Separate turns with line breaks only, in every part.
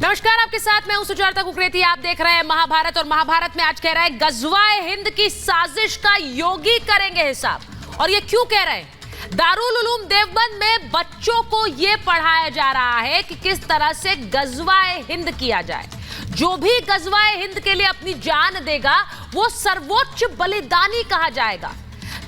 नमस्कार, आपके साथ मैं हूं सुजाता कुकरेती। आप देख रहे हैं महाभारत और महाभारत में आज कह रहा है गजवाए हिंद की साजिश का योगी करेंगे हिसाब। और ये क्यों कह रहे हैं? दारुल उलूम देवबंद में बच्चों को ये पढ़ाया जा रहा है कि किस तरह से गजवाए हिंद किया जाए। जो भी गजवाए हिंद के लिए अपनी जान देगा वो सर्वोच्च बलिदानी कहा जाएगा।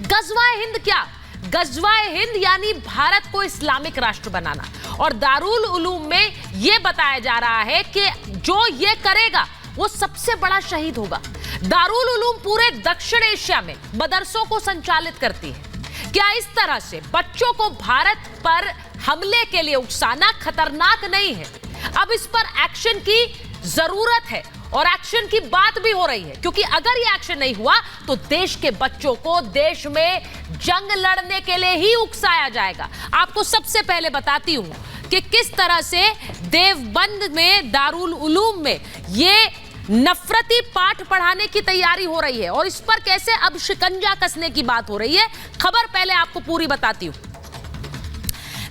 गजवाए हिंद क्या? गजवाए हिंद यानी भारत को इस्लामिक राष्ट्र बनाना। और दारुल उलूम में यह बताया जा रहा है कि जो ये करेगा वो सबसे बड़ा शहीद होगा। दारुल उलूम पूरे दक्षिण एशिया में मदरसों को संचालित करती है। क्या इस तरह से बच्चों को भारत पर हमले के लिए उकसाना खतरनाक नहीं है? अब इस पर एक्शन की जरूरत है और एक्शन की बात भी हो रही है, क्योंकि अगर ये एक्शन नहीं हुआ तो देश के बच्चों को देश में जंग लड़ने के लिए ही उकसाया जाएगा। आपको सबसे पहले बताती हूं कि किस तरह से देवबंद में दारुल उलूम में ये नफरती पाठ पढ़ाने की तैयारी हो रही है और इस पर कैसे अब शिकंजा कसने की बात हो रही है। खबर पहले आपको पूरी बताती हूं।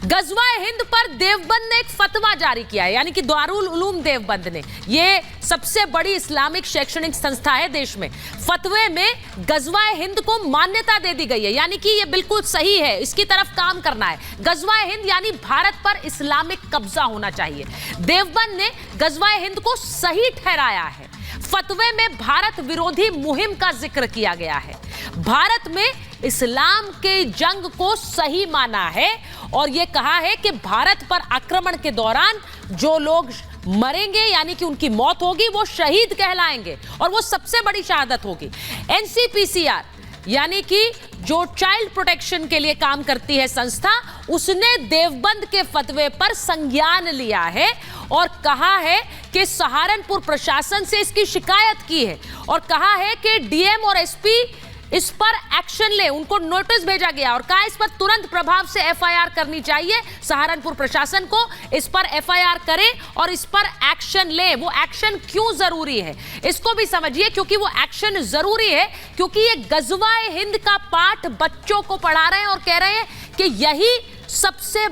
गजवाए हिंद पर देवबंद ने एक फतवा जारी किया है, यानी कि दारुल उलूम देवबंद ने, ये सबसे बड़ी इस्लामिक शैक्षणिक संस्था है देश में। फतवे में गजवाए हिंद को मान्यता दे दी गई है, यानी कि ये बिल्कुल सही है, इसकी तरफ काम करना है। गजवाए हिंद यानी भारत पर इस्लामिक कब्जा होना चाहिए। देवबंद ने गजवाए हिंद को सही ठहराया है। फतवे में भारत विरोधी मुहिम का जिक्र किया गया है। भारत में इस्लाम के जंग को सही माना है और यह कहा है कि भारत पर आक्रमण के दौरान जो लोग मरेंगे यानी कि उनकी मौत होगी वो शहीद कहलाएंगे और वो सबसे बड़ी शहादत होगी। एनसीपीसीआर यानी कि जो चाइल्ड प्रोटेक्शन के लिए काम करती है संस्था, उसने देवबंद के फतवे पर संज्ञान लिया है और कहा है कि सहारनपुर प्रशासन से इसकी शिकायत की है और कहा है कि डीएम और एसपी इस पर एक्शन ले। उनको नोटिस भेजा गया और कहा इस पर तुरंत प्रभाव से एफआईआर करनी चाहिए। सहारनपुर प्रशासन को इस पर एफआईआर करे और इस पर एक्शन ले। वो एक्शन क्यों जरूरी है इसको भी समझिए, क्योंकि वो एक्शन जरूरी है क्योंकि ये गजवाए हिंद का पाठ बच्चों को पढ़ा रहे हैं और कह रहे हैं कि यही सबसे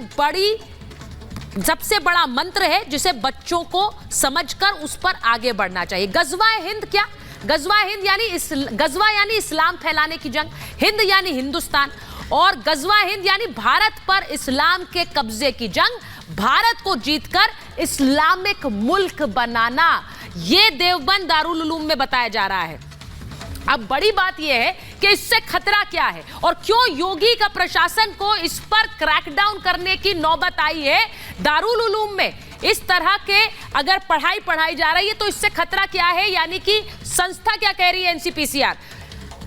बड़ा मंत्र है जिसे बच्चों को समझकर उस पर आगे बढ़ना चाहिए। गजवाए हिंद क्या? गजवाए हिंद यानी गजवा यानी इस्लाम फैलाने की जंग, हिंद यानी हिंदुस्तान और गजवाए हिंद यानी भारत पर इस्लाम के कब्जे की जंग, भारत को जीतकर इस्लामिक मुल्क बनाना। यह देवबंद दारुल उलूम में बताया जा रहा है। अब बड़ी बात यह है कि इससे खतरा क्या है और क्यों योगी का प्रशासन को इस पर क्रैकडाउन करने की नौबत आई है। दारुल उलूम में इस तरह के अगर पढ़ाई जा रही है तो इससे खतरा क्या है, यानी कि संस्था क्या कह रही है एनसीपीसीआर?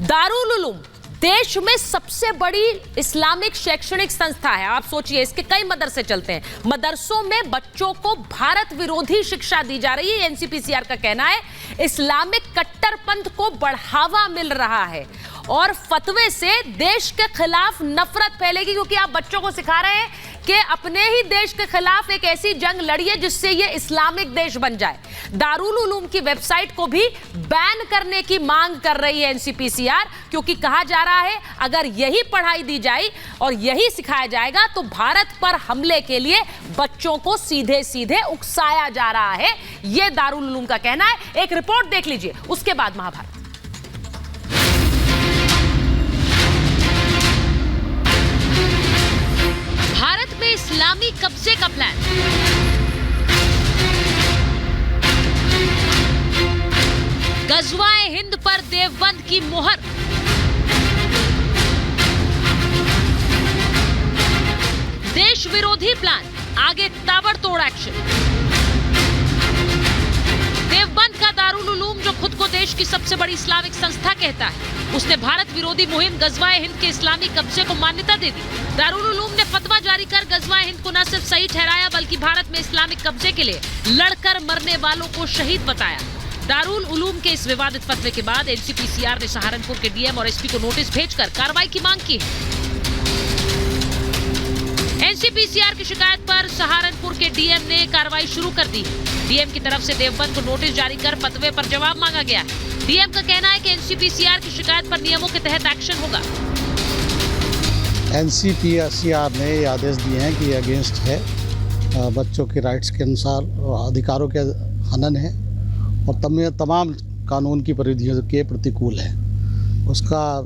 दारुल उलूम देश में सबसे बड़ी इस्लामिक शैक्षणिक संस्था है। आप सोचिए, इसके कई मदरसे चलते हैं। मदरसों में बच्चों को भारत विरोधी शिक्षा दी जा रही है। एनसीपीसीआर का कहना है इस्लामिक कट्टरपंथ को बढ़ावा मिल रहा है और फतवे से देश के खिलाफ नफरत फैलेगी, क्योंकि आप बच्चों को सिखा रहे हैं कि अपने ही देश के खिलाफ एक ऐसी जंग लड़िए जिससे ये इस्लामिक देश बन जाए। दारुल उलूम की वेबसाइट को भी बैन करने की मांग कर रही है एनसीपीसीआर, क्योंकि कहा जा रहा है अगर यही पढ़ाई दी जाए और यही सिखाया जाएगा तो भारत पर हमले के लिए बच्चों को सीधे सीधे उकसाया जा रहा है। यह दारुल उलूम का कहना है। एक रिपोर्ट देख लीजिए, उसके बाद महाभारत। भारत में इस्लामी कब्जे का प्लान। गजवाए हिंद पर देवबंद की मोहर। देश विरोधी प्लान, आगे ताबड़तोड़ एक्शन। देवबंद का दारुल उलूम, जो खुद को देश की सबसे बड़ी इस्लामिक संस्था कहता है, उसने भारत विरोधी मुहिम गजवाए हिंद के इस्लामी कब्जे को मान्यता दे दी। दारुल उलूम ने फतवा जारी कर गजवाए हिंद को न सिर्फ सही ठहराया बल्कि भारत में इस्लामिक कब्जे के लिए लड़कर मरने वालों को शहीद बताया। दारुल उलूम के इस विवादित फतवे के बाद एनसीपीसीआर ने सहारनपुर के डीएम और एसपी को नोटिस भेजकर कार्रवाई की मांग की है। एनसीपीसीआर की शिकायत पर सहारनपुर के डीएम ने कार्रवाई शुरू कर दी। डीएम की तरफ से देवबंद को नोटिस जारी कर फतवे पर जवाब मांगा गया है। डीएम का कहना है कि एनसीपीसीआर की शिकायत पर नियमों के तहत एक्शन होगा।
एनसीपीसीआर ने ये आदेश दिए हैं कि अगेंस्ट है बच्चों के राइट्स के अनुसार अधिकारों के हनन है और तमाम कानून की परिधियों के प्रतिकूल है। उसका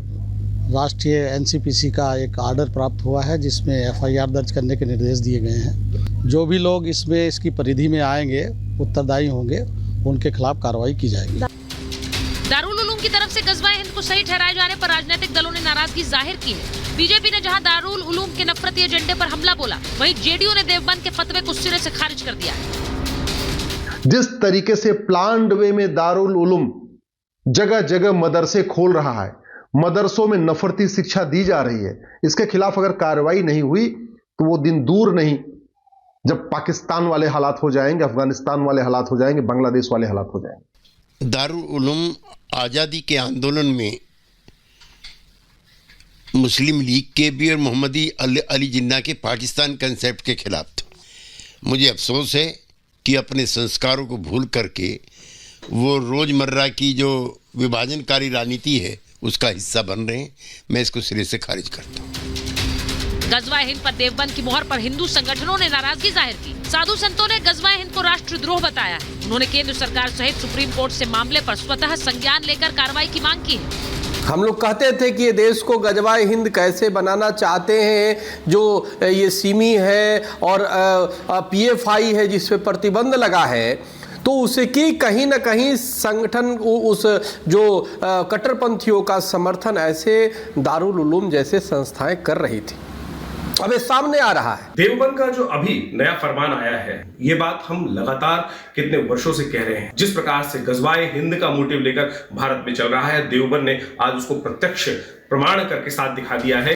राष्ट्रीय एनसीपीसी का एक आर्डर प्राप्त हुआ है जिसमें एफआईआर दर्ज करने के निर्देश दिए गए हैं। जो भी लोग इसकी परिधि में आएंगे, उत्तरदायी होंगे, उनके खिलाफ कार्रवाई की जाएगी।
दारुल उलूम की तरफ से गज़वा हिंद को सही ठहराए जाने पर राजनीतिक दलों ने नाराजगी जाहिर की है। बीजेपी ने जहां दारुल उलूम के नफरती एजेंडे पर हमला बोला, वहीं जेडीयू ने देवबंद के फतवे को सिरे से खारिज कर दिया है।
जिस तरीके से प्लान्ड वे में दारुल उलूम जगह जगह मदरसे खोल रहा है, मदरसों में नफरती शिक्षा दी जा रही है, इसके खिलाफ अगर कार्रवाई नहीं हुई तो वो दिन दूर नहीं जब पाकिस्तान वाले हालात हो जाएंगे, अफगानिस्तान वाले हालात हो जाएंगे, बांग्लादेश वाले हालात हो जाएंगे।
दारुल उलूम आज़ादी के आंदोलन में मुस्लिम लीग के भी और मोहम्मदी अली जिन्ना के पाकिस्तान कंसेप्ट के खिलाफ था। मुझे अफसोस है कि अपने संस्कारों को भूल करके वो रोज़मर्रा की जो विभाजनकारी राजनीति है उसका हिस्सा बन रहे हैं। मैं इसको सिरे से खारिज करता हूँ।
गज़वा हिंद पर देवबंद की मोहर पर हिंदू संगठनों ने नाराजगी जाहिर की। साधु संतों ने गज़वा हिंद को राष्ट्रद्रोह बताया है। उन्होंने केंद्र सरकार सहित सुप्रीम कोर्ट से मामले पर स्वतः संज्ञान लेकर कार्रवाई की मांग की है।
हम लोग कहते थे कि ये देश को गज़वाए हिंद कैसे बनाना चाहते हैं, जो ये सिमी है और पीएफआई है जिस पे प्रतिबंध लगा है, तो उसे की कहीं ना कहीं संगठन उस जो कट्टरपंथियों का समर्थन ऐसे दारुल उलूम जैसे संस्थाएं कर रही थी। अब ये सामने आ रहा है।
देवबंद का जो अभी नया फरमान आया है, ये बात हम लगातार कितने वर्षों से कह रहे हैं। जिस प्रकार से गज़वाए हिंद का मोटिव लेकर भारत में चल रहा है, देवबंद ने आज उसको प्रत्यक्ष प्रमाण करके साथ दिखा दिया है।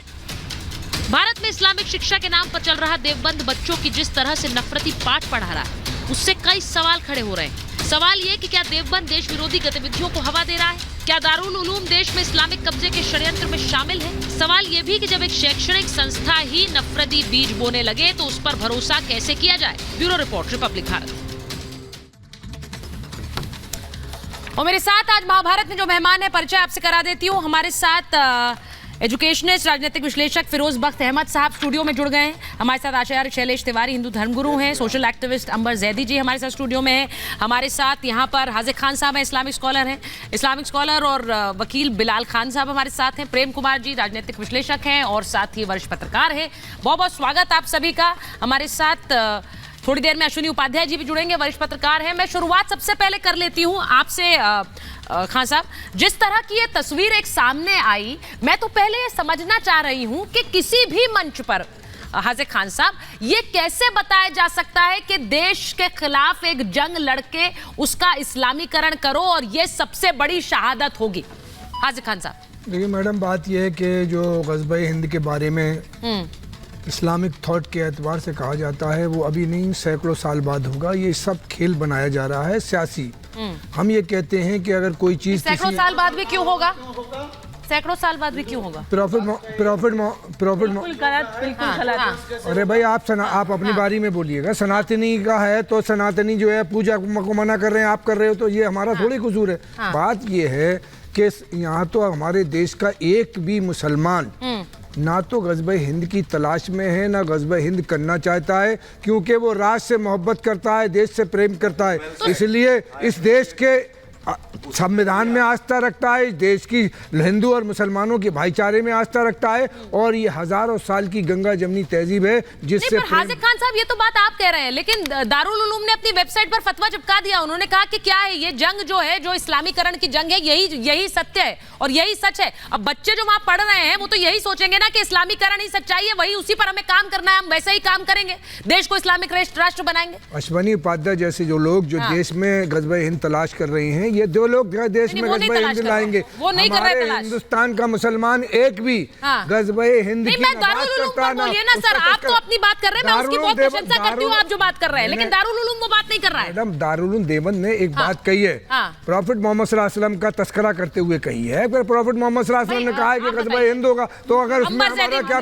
भारत में इस्लामिक शिक्षा के नाम पर चल रहा देवबंद बच्चों की जिस तरह से नफरती पाठ पढ़ा रहा है, उससे कई सवाल खड़े हो रहे हैं। सवाल ये कि क्या देवबंद देश विरोधी गतिविधियों को हवा दे रहा है? क्या दारुल उलूम देश में इस्लामिक कब्जे के षड्यंत्र में शामिल है? सवाल ये भी कि जब एक शैक्षणिक संस्था ही नफरती बीज बोने लगे तो उस पर भरोसा कैसे किया जाए? Bureau report, Republic Bharat. और मेरे साथ आज महाभारत में जो मेहमान है, परिचय आपसे करा देती हूँ। हमारे साथ एजुकेशनिस्ट, राजनीतिक विश्लेषक फिरोज बख्त अहमद साहब स्टूडियो में जुड़ गए हैं। हमारे साथ आचार्य शैलेश तिवारी, हिंदू धर्मगुरु हैं। सोशल एक्टिविस्ट अंबर जैदी जी हमारे साथ स्टूडियो में हैं। हमारे साथ यहाँ पर हाजिर खान साहब हैं, इस्लामिक स्कॉलर हैं। इस्लामिक स्कॉलर और वकील बिलाल खान साहब हमारे साथ हैं। प्रेम कुमार जी राजनीतिक विश्लेषक हैं और साथ ही वरिष्ठ पत्रकार हैं। बहुत बहुत स्वागत आप सभी का। हमारे साथ थोड़ी देर में अश्विनी उपाध्याय जी भी जुड़ेंगे, वरिष्ठ पत्रकार हैं। मैं शुरुआत सबसे पहले कर लेती हूँ आपसे खान साहब, जिस तरह की ये तस्वीर एक सामने आई, मैं तो पहले ये समझना चाह रही हूँ कि किसी भी मंच पर हाजिर खान साहब, ये कैसे बताया जा सकता है कि देश के खिलाफ एक जंग लड़के उसका इस्लामीकरण करो और ये सबसे बड़ी शहादत होगी? हाजिर खान साहब।
देखिए मैडम, बात यह है कि जो गज़वाए हिंद के बारे में इस्लामिक थॉट के एतबार से कहा जाता है, वो अभी नहीं, सैकड़ों साल बाद होगा। ये सब खेल बनाया जा रहा है सियासी। हम ये कहते हैं कि अगर कोई चीज
सैकड़ों साल बाद भी क्यों होगा? सैकड़ों साल बाद भी क्यों होगा?
बिल्कुल गलत। अरे भाई आप अपनी बारी में बोलिएगा। सनातनी का है तो सनातनी जो है पूजा को मना कर रहे हैं, आप कर रहे हो, तो ये हमारा थोड़ी कसूर है। बात ये है कि यहाँ तो हमारे देश का एक भी मुसलमान ना तो गज़वाए हिंद की तलाश में है, ना गज़वाए हिंद करना चाहता है, क्योंकि वो राष्ट्र से मोहब्बत करता है, देश से प्रेम करता है। इसलिए इस देश के संविधान में आस्था रखता है, इस देश की हिंदू और मुसलमानों के भाईचारे में आस्था रखता है, और ये हजारों साल की गंगा जमनी तहजीब है जिससे।
हाजिर खान साहब, ये तो बात आप कह रहे हैं, लेकिन दारुल उलूम ने अपनी वेबसाइट पर फतवा चिपका दिया। उन्होंने कहा कि क्या है ये जंग जो है, जो इस्लामीकरण की जंग है, यही सत्य है और यही सच है। अब बच्चे जो वहां पढ़ रहे हैं वो तो यही सोचेंगे ना कि इस्लामीकरण ही सच्चाई है, वही उसी पर हमें काम करना है, हम वैसे ही काम करेंगे, देश को इस्लामिक राष्ट्र बनाएंगे।
अश्विनी उपाध्याय जैसे जो लोग जो देश में गज़वाए हिंद तलाश कर रहे हैं, ये दो लोग देश में गज़वाए हिंद लाएंगे।
वो नहीं कर रहे तलाश।
हिंदुस्तान का मुसलमान एक भी गज़वाए हिंद की
बात करता है। बोलिए ना सर, आप तो अपनी बात कर रहे हैं, मैं उसकी बहुत प्रशंसा करती हूँ आप जो बात कर रहे हैं, लेकिन दारुल उलूम वो बात नहीं कर रहा है।
मैडम, दारुल उलूम देवबंद ने एक बात कही है, प्रॉफिट मोहम्मद सल्लल्लाहु अलैहि वसल्लम का तस्करा करते हुए कही है। प्रॉफिट मोहम्मद सल्लल्लाहु अलैहि वसल्लम ने कहा है कि गज़वाए हिंद होगा, तो अगर उसमें हमारा क्या